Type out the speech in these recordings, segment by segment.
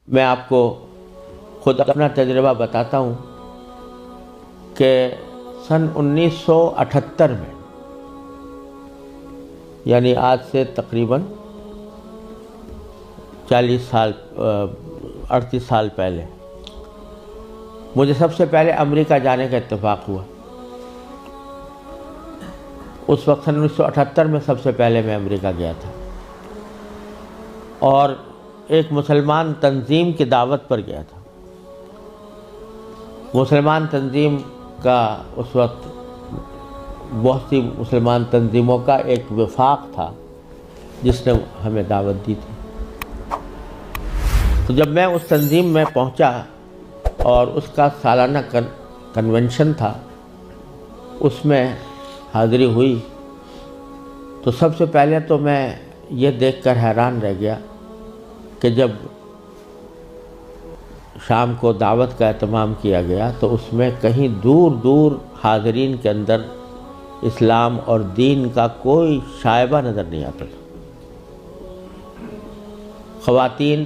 میں آپ کو خود اپنا تجربہ بتاتا ہوں کہ سن 1978 میں، یعنی آج سے تقریباً 38 سال پہلے مجھے سب سے پہلے امریکہ جانے کا اتفاق ہوا۔ اس وقت سن 1978 میں سب سے پہلے میں امریکہ گیا تھا اور ایک مسلمان تنظیم کی دعوت پر گیا تھا۔ مسلمان تنظیم کا اس وقت بہت سی مسلمان تنظیموں کا ایک وفاق تھا جس نے ہمیں دعوت دی تھی۔ تو جب میں اس تنظیم میں پہنچا اور اس کا سالانہ کنونشن تھا، اس میں حاضری ہوئی، تو سب سے پہلے تو میں یہ دیکھ کر حیران رہ گیا کہ جب شام کو دعوت کا اہتمام کیا گیا تو اس میں کہیں دور دور حاضرین کے اندر اسلام اور دین کا کوئی شائبہ نظر نہیں آتا تھا۔ خواتین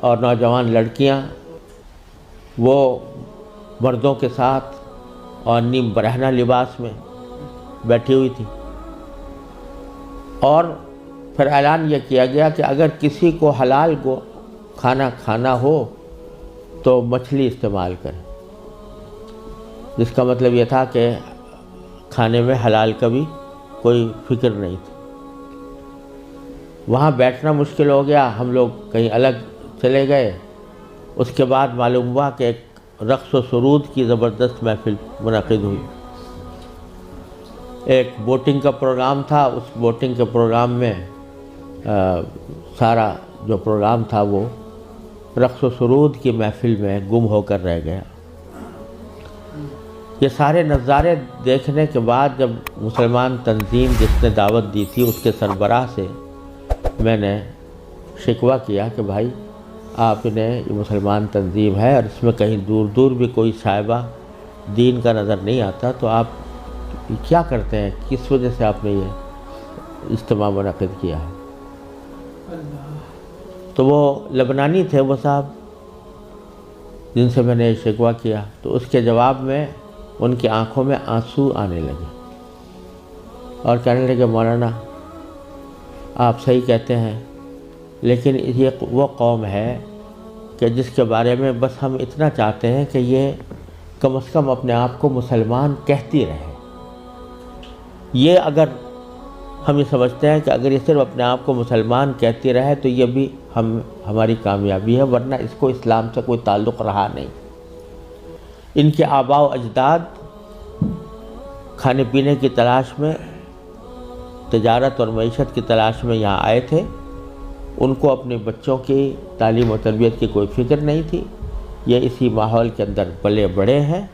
اور نوجوان لڑکیاں وہ مردوں کے ساتھ اور نیم برہنہ لباس میں بیٹھی ہوئی تھی، اور پھر اعلان یہ کیا گیا کہ اگر کسی کو حلال کو کھانا کھانا ہو تو مچھلی استعمال کرے، جس کا مطلب یہ تھا کہ کھانے میں حلال کا بھی کوئی فکر نہیں تھی۔ وہاں بیٹھنا مشکل ہو گیا، ہم لوگ کہیں الگ چلے گئے۔ اس کے بعد معلوم ہوا کہ ایک رقص و سرود کی زبردست محفل منعقد ہوئی۔ ایک بوٹنگ کا پروگرام تھا، اس بوٹنگ کے پروگرام میں سارا جو پروگرام تھا وہ رقص و سرود کی محفل میں گم ہو کر رہ گیا۔ یہ سارے نظارے دیکھنے کے بعد جب مسلمان تنظیم جس نے دعوت دی تھی اس کے سربراہ سے میں نے شکوہ کیا کہ بھائی آپ نے یہ مسلمان تنظیم ہے اور اس میں کہیں دور دور بھی کوئی شائبہ دین کا نظر نہیں آتا، تو آپ کیا کرتے ہیں، کس وجہ سے آپ نے یہ اجتماع منعقد کیا ہے؟ تو وہ لبنانی تھے وہ صاحب جن سے میں نے شکوہ کیا، تو اس کے جواب میں ان کی آنکھوں میں آنسو آنے لگے اور کہنے لگے مولانا آپ صحیح کہتے ہیں، لیکن یہ وہ قوم ہے کہ جس کے بارے میں بس ہم اتنا چاہتے ہیں کہ یہ کم از کم اپنے آپ کو مسلمان کہتی رہے۔ یہ اگر ہم یہ سمجھتے ہیں کہ اگر یہ صرف اپنے آپ کو مسلمان کہتی رہے تو یہ بھی ہماری کامیابی ہے، ورنہ اس کو اسلام سے کوئی تعلق رہا نہیں۔ ان کے آباء و اجداد کھانے پینے کی تلاش میں، تجارت اور معیشت کی تلاش میں یہاں آئے تھے، ان کو اپنے بچوں کی تعلیم و تربیت کی کوئی فکر نہیں تھی۔ یہ اسی ماحول کے اندر پلے بڑے ہیں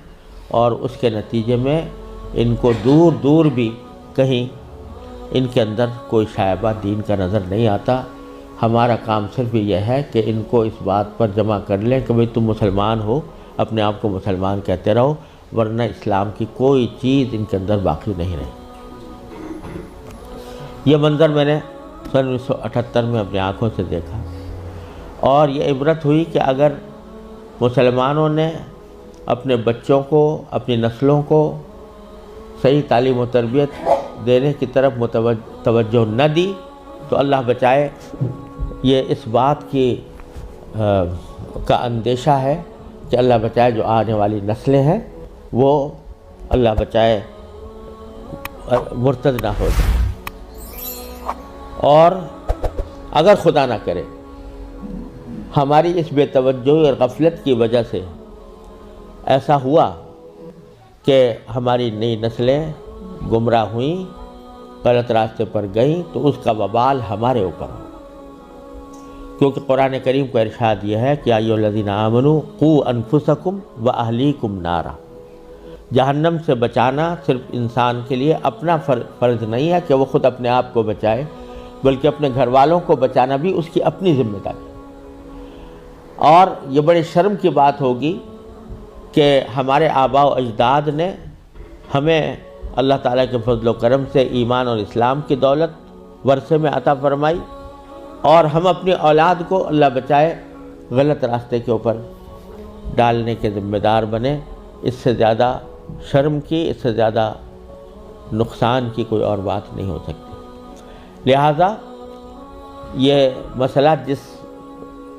اور اس کے نتیجے میں ان کو دور دور بھی کہیں ان کے اندر کوئی شائبہ دین کا نظر نہیں آتا۔ ہمارا کام صرف یہ ہے کہ ان کو اس بات پر جمع کر لیں کہ بھئی تم مسلمان ہو، اپنے آپ کو مسلمان کہتے رہو، ورنہ اسلام کی کوئی چیز ان کے اندر باقی نہیں رہی۔ یہ منظر میں نے سن 1978 میں اپنی آنکھوں سے دیکھا اور یہ عبرت ہوئی کہ اگر مسلمانوں نے اپنے بچوں کو، اپنی نسلوں کو صحیح تعلیم و تربیت دینے کی طرف توجہ نہ دی تو اللہ بچائے یہ اس بات کی کا اندیشہ ہے کہ اللہ بچائے جو آنے والی نسلیں ہیں وہ اللہ بچائے مرتد نہ ہو جائے۔ اور اگر خدا نہ کرے ہماری اس بے توجہی اور غفلت کی وجہ سے ایسا ہوا کہ ہماری نئی نسلیں گمراہ ہوئیں، غلط راستے پر گئیں، تو اس کا وبال ہمارے اوپر ہو، کیونکہ قرآن کریم کا ارشاد یہ ہے کہ یا ایھا الذین آمنوا قوا انفسکم واہلیکم نارا۔ جہنم سے بچانا صرف انسان کے لیے اپنا فرض نہیں ہے کہ وہ خود اپنے آپ کو بچائے، بلکہ اپنے گھر والوں کو بچانا بھی اس کی اپنی ذمہ داری۔ اور یہ بڑے شرم کی بات ہوگی کہ ہمارے آباء و اجداد نے ہمیں اللہ تعالیٰ کے فضل و کرم سے ایمان اور اسلام کی دولت ورثے میں عطا فرمائی، اور ہم اپنی اولاد کو اللہ بچائے غلط راستے کے اوپر ڈالنے کے ذمہ دار بنے۔ اس سے زیادہ شرم کی، اس سے زیادہ نقصان کی کوئی اور بات نہیں ہو سکتی۔ لہٰذا یہ مسئلہ جس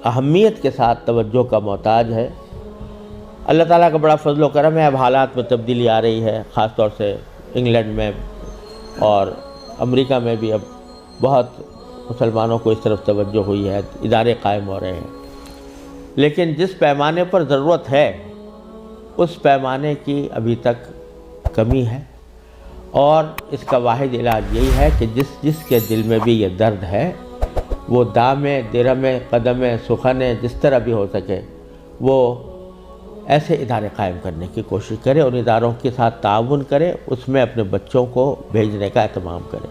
اہمیت کے ساتھ توجہ کا محتاج ہے، اللہ تعالیٰ کا بڑا فضل و کرم ہے، اب حالات میں تبدیلی آ رہی ہے، خاص طور سے انگلینڈ میں اور امریکہ میں بھی اب بہت مسلمانوں کو اس طرف توجہ ہوئی ہے، ادارے قائم ہو رہے ہیں، لیکن جس پیمانے پر ضرورت ہے اس پیمانے کی ابھی تک کمی ہے، اور اس کا واحد علاج یہی ہے کہ جس کے دل میں بھی یہ درد ہے وہ دامے درمے قدمے سخنے جس طرح بھی ہو سکے وہ ایسے ادارے قائم کرنے کی کوشش کرے، ان اداروں کے ساتھ تعاون کرے، اس میں اپنے بچوں کو بھیجنے کا اہتمام کرے۔